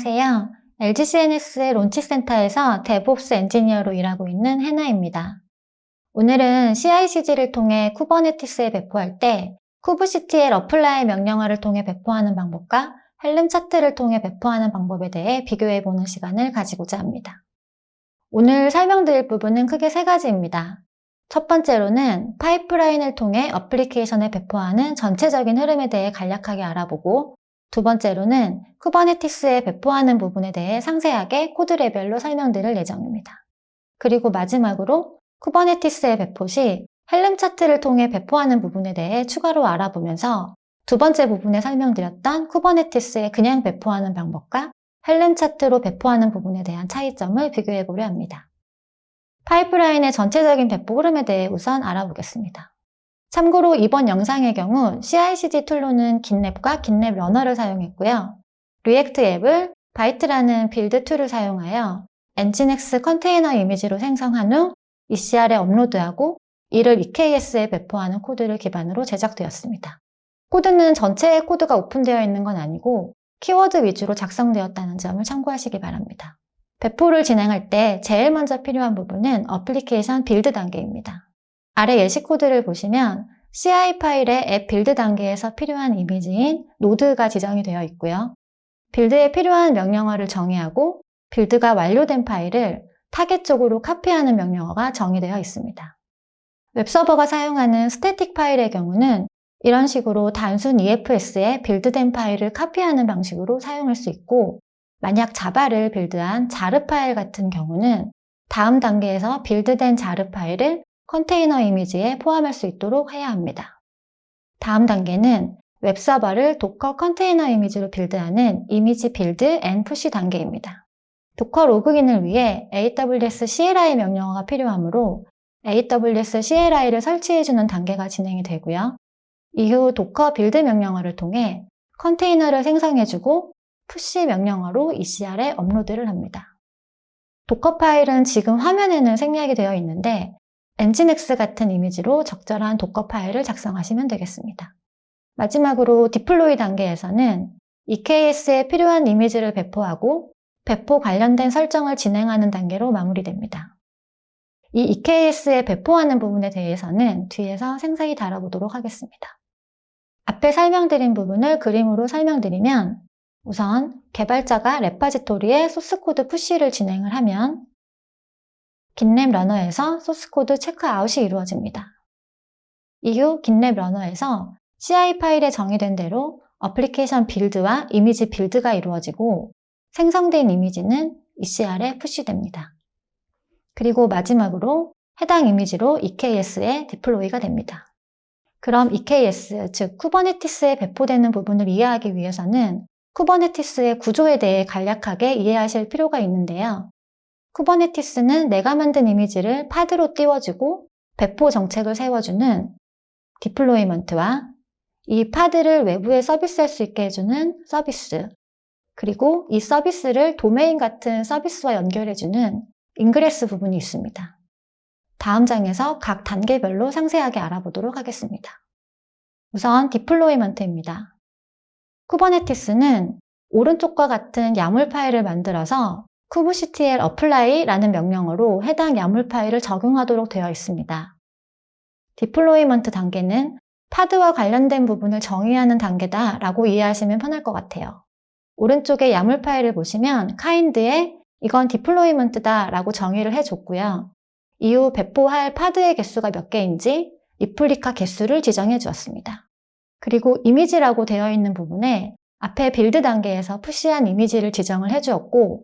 안녕하세요. LGCNS의 론치센터에서 데브옵스 엔지니어로 일하고 있는 해나입니다. 오늘은 CI/CD를 통해 쿠버네티스에 배포할 때 kubectl apply 명령어를 통해 배포하는 방법과 헬름 차트를 통해 배포하는 방법에 대해 비교해보는 시간을 가지고자 합니다. 오늘 설명드릴 부분은 크게 세 가지입니다. 첫 번째로는 파이프라인을 통해 어플리케이션에 배포하는 전체적인 흐름에 대해 간략하게 알아보고, 두 번째로는 쿠버네티스에 배포하는 부분에 대해 상세하게 코드 레벨로 설명드릴 예정입니다. 그리고 마지막으로 쿠버네티스의 배포 시 헬름 차트를 통해 배포하는 부분에 대해 추가로 알아보면서 두 번째 부분에 설명드렸던 쿠버네티스에 그냥 배포하는 방법과 헬름 차트로 배포하는 부분에 대한 차이점을 비교해 보려 합니다. 파이프라인의 전체적인 배포 흐름에 대해 우선 알아보겠습니다. 참고로 이번 영상의 경우 CI/CD 툴로는 깃랩과 깃랩 러너를 사용했고요. 리액트 앱을 바이트라는 빌드 툴을 사용하여 엔진엑스 컨테이너 이미지로 생성한 후 ECR에 업로드하고 이를 EKS에 배포하는 코드를 기반으로 제작되었습니다. 코드는 전체의 코드가 오픈되어 있는 건 아니고 키워드 위주로 작성되었다는 점을 참고하시기 바랍니다. 배포를 진행할 때 제일 먼저 필요한 부분은 어플리케이션 빌드 단계입니다. 아래 예시 코드를 보시면 CI 파일의 앱 빌드 단계에서 필요한 이미지인 노드가 지정이 되어 있고요. 빌드에 필요한 명령어를 정의하고 빌드가 완료된 파일을 타겟 쪽으로 카피하는 명령어가 정의되어 있습니다. 웹서버가 사용하는 스태틱 파일의 경우는 이런 식으로 단순 EFS에 빌드된 파일을 카피하는 방식으로 사용할 수 있고, 만약 자바를 빌드한 자르 파일 같은 경우는 다음 단계에서 빌드된 자르 파일을 컨테이너 이미지에 포함할 수 있도록 해야 합니다. 다음 단계는 웹서버를 도커 컨테이너 이미지로 빌드하는 이미지 빌드 앤 푸시 단계입니다. 도커 로그인을 위해 AWS CLI 명령어가 필요하므로 AWS CLI를 설치해주는 단계가 진행이 되고요. 이후 도커 빌드 명령어를 통해 컨테이너를 생성해주고 푸시 명령어로 ECR에 업로드를 합니다. 도커 파일은 지금 화면에는 생략이 되어 있는데 엔진엑스 같은 이미지로 적절한 도커 파일을 작성하시면 되겠습니다. 마지막으로 디플로이 단계에서는 EKS에 필요한 이미지를 배포하고 배포 관련된 설정을 진행하는 단계로 마무리됩니다. 이 EKS에 배포하는 부분에 대해서는 뒤에서 생생히 다뤄보도록 하겠습니다. 앞에 설명드린 부분을 그림으로 설명드리면, 우선 개발자가 레파지토리에 소스코드 푸시를 진행을 하면 깃랩 러너에서 소스코드 체크아웃이 이루어집니다. 이후 깃랩 러너에서 CI 파일에 정의된 대로 어플리케이션 빌드와 이미지 빌드가 이루어지고 생성된 이미지는 ECR에 푸시됩니다. 그리고 마지막으로 해당 이미지로 EKS에 디플로이가 됩니다. 그럼 EKS, 즉 쿠버네티스에 배포되는 부분을 이해하기 위해서는 쿠버네티스의 구조에 대해 간략하게 이해하실 필요가 있는데요. 쿠버네티스는 내가 만든 이미지를 파드로 띄워주고 배포 정책을 세워주는 디플로이먼트와 이 파드를 외부에 서비스할 수 있게 해주는 서비스, 그리고 이 서비스를 도메인 같은 서비스와 연결해주는 인그레스 부분이 있습니다. 다음 장에서 각 단계별로 상세하게 알아보도록 하겠습니다. 우선 디플로이먼트입니다. 쿠버네티스는 오른쪽과 같은 야물 파일을 만들어서 kubectl apply라는 명령어로 해당 야물 파일을 적용하도록 되어 있습니다. 디플로이먼트 단계는 파드와 관련된 부분을 정의하는 단계다 라고 이해하시면 편할 것 같아요. 오른쪽에 야물 파일을 보시면 kind에 이건 디플로이먼트다 라고 정의를 해줬고요. 이후 배포할 파드의 개수가 몇 개인지 리플리카 개수를 지정해 주었습니다. 그리고 이미지라고 되어 있는 부분에 앞에 빌드 단계에서 푸시한 이미지를 지정을 해주었고,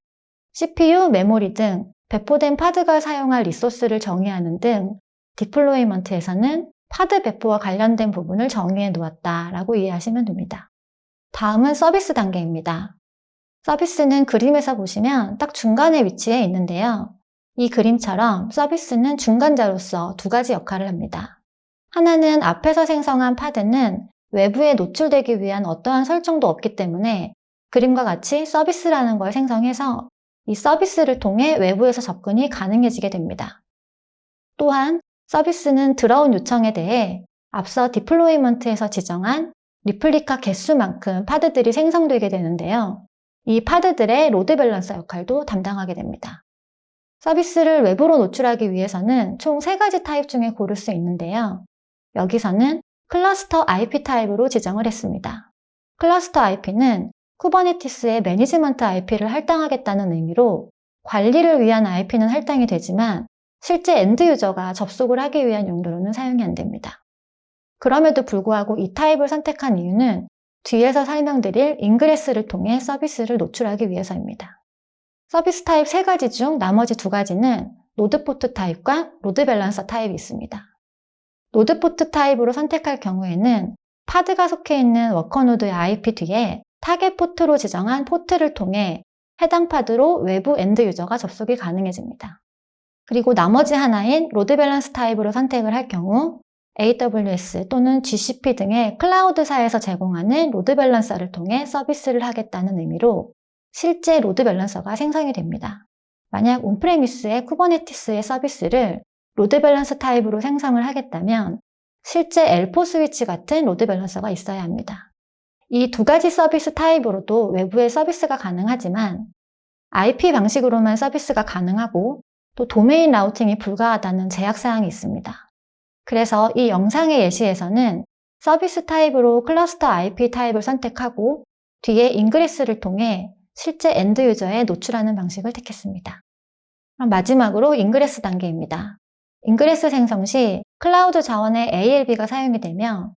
CPU, 메모리 등 배포된 파드가 사용할 리소스를 정의하는 등 디플로이먼트에서는 파드 배포와 관련된 부분을 정의해 놓았다라고 이해하시면 됩니다. 다음은 서비스 단계입니다. 서비스는 그림에서 보시면 딱 중간에 위치해 있는데요. 이 그림처럼 서비스는 중간자로서 두 가지 역할을 합니다. 하나는 앞에서 생성한 파드는 외부에 노출되기 위한 어떠한 설정도 없기 때문에 그림과 같이 서비스라는 걸 생성해서 이 서비스를 통해 외부에서 접근이 가능해지게 됩니다. 또한 서비스는 들어온 요청에 대해 앞서 디플로이먼트에서 지정한 리플리카 개수만큼 파드들이 생성되게 되는데요. 이 파드들의 로드 밸런서 역할도 담당하게 됩니다. 서비스를 외부로 노출하기 위해서는 총 3가지 타입 중에 고를 수 있는데요. 여기서는 클러스터 IP 타입으로 지정을 했습니다. 클러스터 IP는 쿠버네티스의 매니지먼트 IP를 할당하겠다는 의미로 관리를 위한 IP는 할당이 되지만 실제 엔드 유저가 접속을 하기 위한 용도로는 사용이 안 됩니다. 그럼에도 불구하고 이 타입을 선택한 이유는 뒤에서 설명드릴 인그레스를 통해 서비스를 노출하기 위해서입니다. 서비스 타입 3가지 중 나머지 2가지는 노드포트 타입과 로드 밸런서 타입이 있습니다. 노드포트 타입으로 선택할 경우에는 파드가 속해 있는 워커노드의 IP 뒤에 타겟 포트로 지정한 포트를 통해 해당 파드로 외부 엔드 유저가 접속이 가능해집니다. 그리고 나머지 하나인 로드 밸런스 타입으로 선택을 할 경우 AWS 또는 GCP 등의 클라우드사에서 제공하는 로드 밸런서를 통해 서비스를 하겠다는 의미로 실제 로드 밸런서가 생성이 됩니다. 만약 온프레미스의 쿠버네티스의 서비스를 로드 밸런서 타입으로 생성을 하겠다면 실제 L4 스위치 같은 로드 밸런서가 있어야 합니다. 이 2가지 서비스 타입으로도 외부에 서비스가 가능하지만 IP 방식으로만 서비스가 가능하고 또 도메인 라우팅이 불가하다는 제약사항이 있습니다. 그래서 이 영상의 예시에서는 서비스 타입으로 클러스터 IP 타입을 선택하고 뒤에 인그레스를 통해 실제 엔드 유저에 노출하는 방식을 택했습니다. 그럼 마지막으로 인그레스 단계입니다. 인그레스 생성 시 클라우드 자원의 ALB가 사용이 되며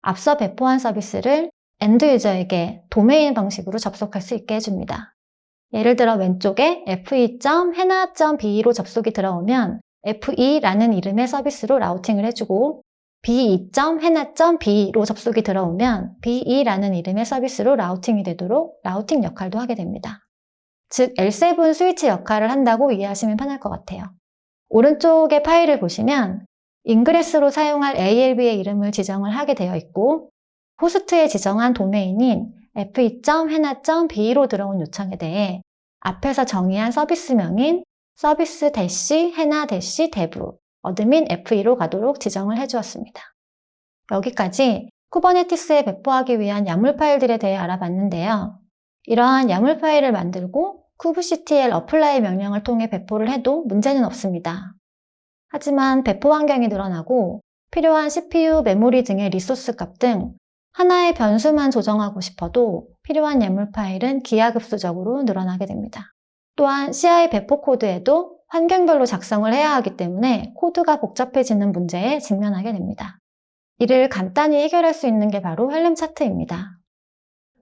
앞서 배포한 서비스를 엔드 유저에게 도메인 방식으로 접속할 수 있게 해줍니다. 예를 들어 왼쪽에 fe.hena.be로 접속이 들어오면 fe.라는 이름의 서비스로 라우팅을 해주고 be.hena.be로 접속이 들어오면 be.라는 이름의 서비스로 라우팅이 되도록 라우팅 역할도 하게 됩니다. 즉 L7 스위치 역할을 한다고 이해하시면 편할 것 같아요. 오른쪽의 파일을 보시면 인그레스로 사용할 ALB의 이름을 지정을 하게 되어 있고 호스트에 지정한 도메인인 fe.hena.be로 들어온 요청에 대해 앞에서 정의한 서비스명인 service-hena-dev 어드민 fe.로 가도록 지정을 해주었습니다. 여기까지 쿠버네티스에 배포하기 위한 YAML 파일들에 대해 알아봤는데요. 이러한 YAML 파일을 만들고 kubectl apply 명령을 통해 배포를 해도 문제는 없습니다. 하지만 배포 환경이 늘어나고 필요한 CPU, 메모리 등의 리소스 값 등 하나의 변수만 조정하고 싶어도 필요한 YAML 파일은 기하급수적으로 늘어나게 됩니다. 또한 CI 배포 코드에도 환경별로 작성을 해야 하기 때문에 코드가 복잡해지는 문제에 직면하게 됩니다. 이를 간단히 해결할 수 있는 게 바로 헬름 차트입니다.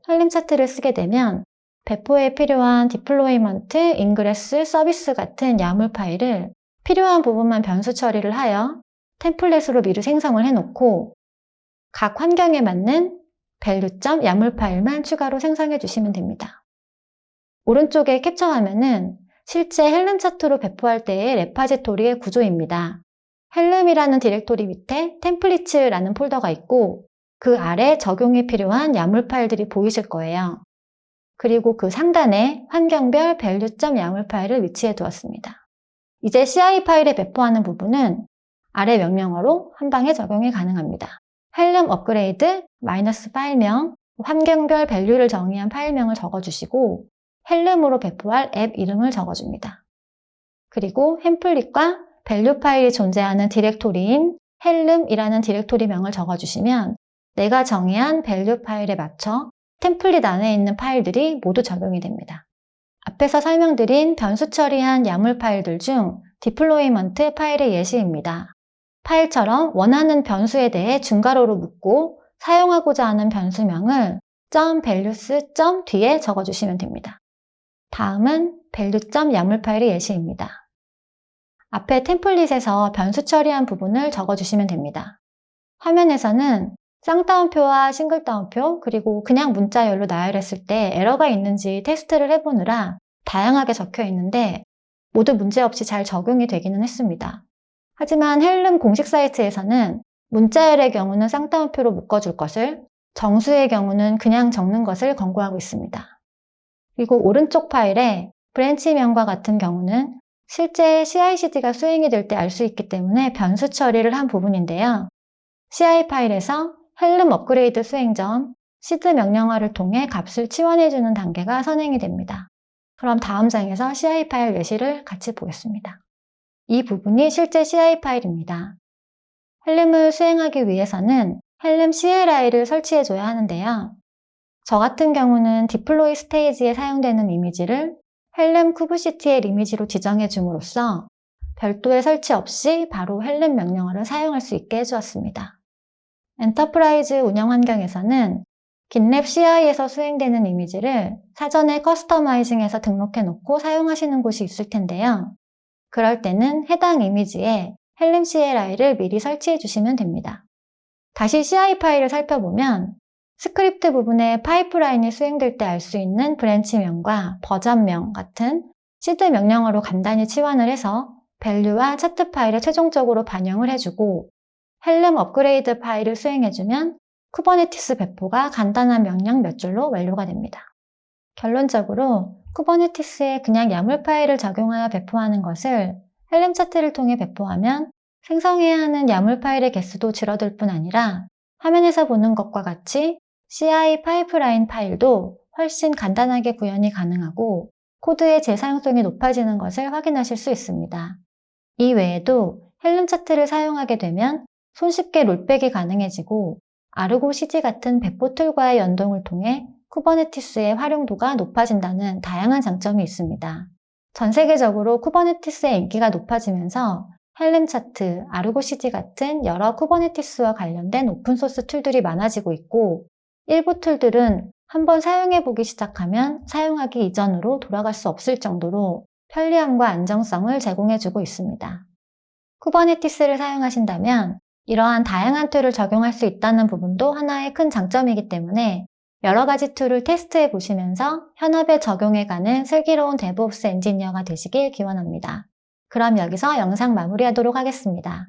헬름 차트를 쓰게 되면 배포에 필요한 디플로이먼트, 인그레스, 서비스 같은 YAML 파일을 필요한 부분만 변수 처리를 하여 템플릿으로 미리 생성을 해놓고 각 환경에 맞는 value.yaml 파일만 추가로 생성해 주시면 됩니다. 오른쪽의 캡처 화면은 실제 헬름 차트로 배포할 때의 레파지토리의 구조입니다. 헬름이라는 디렉토리 밑에 템플릿츠라는 폴더가 있고 그 아래 적용이 필요한 YAML 파일들이 보이실 거예요. 그리고 그 상단에 환경별 value.yaml 파일을 위치해 두었습니다. 이제 CI 파일에 배포하는 부분은 아래 명령어로 한 방에 적용이 가능합니다. 헬름 업그레이드, 마이너스 파일명, 환경별 밸류를 정의한 파일명을 적어주시고 헬름으로 배포할 앱 이름을 적어줍니다. 그리고 햄플릿과 밸류 파일이 존재하는 디렉토리인 헬름이라는 디렉토리 명을 적어주시면 내가 정의한 밸류 파일에 맞춰 템플릿 안에 있는 파일들이 모두 적용이 됩니다. 앞에서 설명드린 변수 처리한 YAML 파일들 중 디플로이먼트 파일의 예시입니다. 파일처럼 원하는 변수에 대해 중괄호로 묻고 사용하고자 하는 변수명을 .values. 뒤에 적어주시면 됩니다. 다음은 value.yaml 파일의 예시입니다. 앞에 템플릿에서 변수 처리한 부분을 적어주시면 됩니다. 화면에서는 쌍따옴표와 싱글따옴표 그리고 그냥 문자열로 나열했을 때 에러가 있는지 테스트를 해보느라 다양하게 적혀 있는데 모두 문제없이 잘 적용이 되기는 했습니다. 하지만 헬름 공식 사이트에서는 문자열의 경우는 쌍따옴표로 묶어줄 것을, 정수의 경우는 그냥 적는 것을 권고하고 있습니다. 그리고 오른쪽 파일에 브랜치명과 같은 경우는 실제 CI/CD가 수행이 될 때 알 수 있기 때문에 변수 처리를 한 부분인데요. CI 파일에서 헬름 업그레이드 수행 전 시드 명령어를 통해 값을 치환해주는 단계가 선행이 됩니다. 그럼 다음 장에서 CI 파일 예시를 같이 보겠습니다. 이 부분이 실제 CI 파일입니다. 헬름을 수행하기 위해서는 헬름 CLI를 설치해줘야 하는데요. 저 같은 경우는 디플로이 스테이지에 사용되는 이미지를 헬름 kubectl 이미지로 지정해 줌으로써 별도의 설치 없이 바로 헬름 명령어를 사용할 수 있게 해주었습니다. 엔터프라이즈 운영 환경에서는 GitLab CI에서 수행되는 이미지를 사전에 커스터마이징해서 등록해 놓고 사용하시는 곳이 있을 텐데요. 그럴 때는 해당 이미지에 헬름 CLI를 미리 설치해 주시면 됩니다. 다시 CI 파일을 살펴보면 스크립트 부분에 파이프라인이 수행될 때 알 수 있는 브랜치명과 버전명 같은 시드 명령어로 간단히 치환을 해서 밸류와 차트 파일에 최종적으로 반영을 해주고 헬름 업그레이드 파일을 수행해주면 쿠버네티스 배포가 간단한 명령 몇 줄로 완료가 됩니다. 결론적으로 쿠버네티스에 그냥 YAML 파일을 적용하여 배포하는 것을 헬름 차트를 통해 배포하면 생성해야 하는 YAML 파일의 개수도 줄어들 뿐 아니라 화면에서 보는 것과 같이 CI 파이프라인 파일도 훨씬 간단하게 구현이 가능하고 코드의 재사용성이 높아지는 것을 확인하실 수 있습니다. 이 외에도 헬름 차트를 사용하게 되면 손쉽게 롤백이 가능해지고 아르고 CG 같은 배포 툴과의 연동을 통해 쿠버네티스의 활용도가 높아진다는 다양한 장점이 있습니다. 전 세계적으로 쿠버네티스의 인기가 높아지면서 헬름 차트, 아르고 CG 같은 여러 쿠버네티스와 관련된 오픈소스 툴들이 많아지고 있고 일부 툴들은 한번 사용해보기 시작하면 사용하기 이전으로 돌아갈 수 없을 정도로 편리함과 안정성을 제공해주고 있습니다. 쿠버네티스를 사용하신다면 이러한 다양한 툴을 적용할 수 있다는 부분도 하나의 큰 장점이기 때문에 여러 가지 툴을 테스트해 보시면서 현업에 적용해가는 슬기로운 데브옵스 엔지니어가 되시길 기원합니다. 그럼 여기서 영상 마무리하도록 하겠습니다.